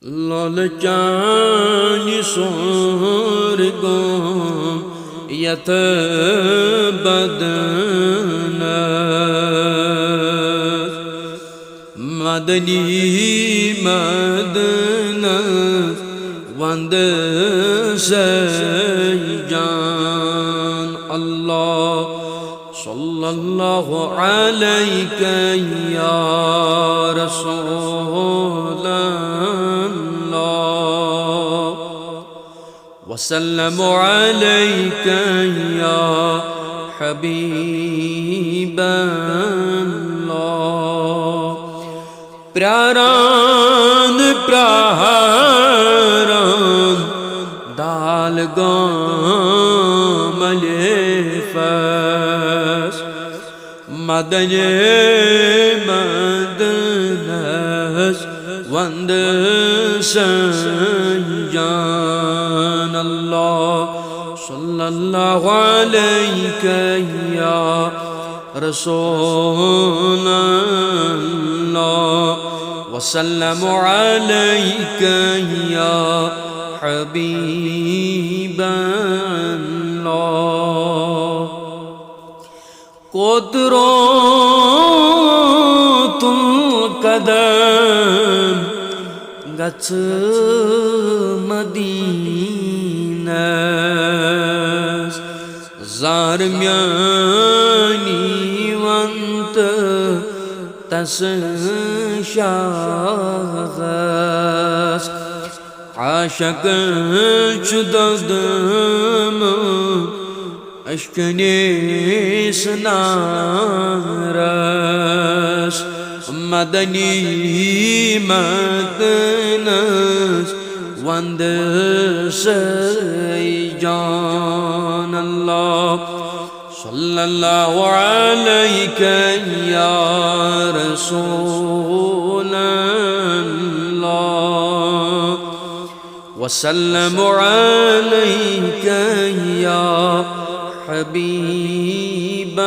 لالچانی سورگم یت بدن مدنی مدن وند سیجان الله صلى الله عليك يا رسول الله وسلم عليك يا حبيب الله پراران پراران دال گاملفس مدنی مدنس وند سنجان الله صلى الله عليك يا رسول الله وسلم عليك يا حبيب الله قدرات القدم گچ مدینہ زارمیانی وانت تس شاغس عاشق چددم اشکنی سنارس مدنی مدنس وند سیجان الله صلى الله عليك يا رسول الله وسلم عليك يا حبيب